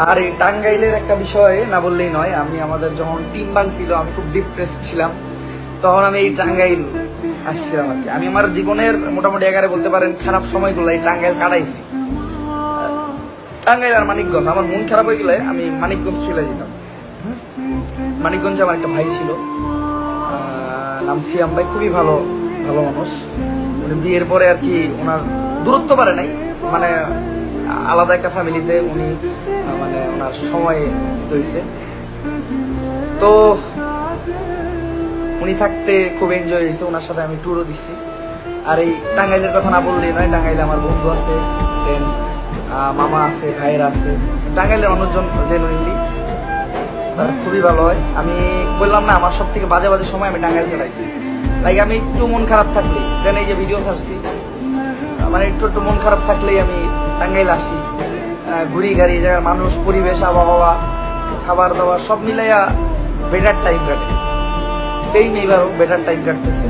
আর এই টাঙ্গাইলের একটা বিষয় না বললেই নয়, আমি আমাদের যখন টিম ভাঙছিল আমি খুব ডিপ্রেস ছিলাম, তখন আমি এই টাঙ্গাইল আসছিলাম আর কি। আমি আমার জীবনের মোটামুটি এগারে বলতে পারেন খারাপ সময়গুলো এই টাঙ্গাইল কাটাইছি। টাঙ্গাইল আর মানিকগঞ্জ, আমার মন খারাপ হয়ে গেলে আমি মানিকগঞ্জ চলে যেতাম। মানিকগঞ্জে আমার একটা ভাই ছিল, নাম সিয়াম ভাই, খুবই ভালো ভালো মানুষ। উনি বিয়ের পরে আর কি ওনার দূরত্ব পারে নাই, মানে আলাদা একটা ফ্যামিলিতে উনি মানে ওনার সময় হয়েছে। তো উনি থাকতে খুব এনজয় হয়েছে, ওনার সাথে আমি ট্যুরও দিচ্ছি। আর এই টাঙ্গাইলের কথা না বললেই নয়, টাঙ্গাইলে আমার বন্ধু আছে, দেন মামা আছে, ভাইয়েরা আছে। টাঙ্গাইলের মানুষজন জেনুইনলি খুবই ভালো হয়। আমি বললাম না, আমার সব থেকে বাজে বাজে সময় আমি টাঙ্গাইল কাটাইছি। লাইক আমি একটু মন খারাপ থাকলে, দেন এই যে ভিডিও ছাড়ছি, মানে একটু একটু মন খারাপ থাকলেই আমি টাঙ্গাইল আসি, ঘুরি গাড়ি, জায়গার মানুষ, পরিবেশ, আবহাওয়া, খাবার দাবার সব মিলাইয়া বেটার টাইম কাটে। সেই এইবারও বেটার টাইম কাটতেছে।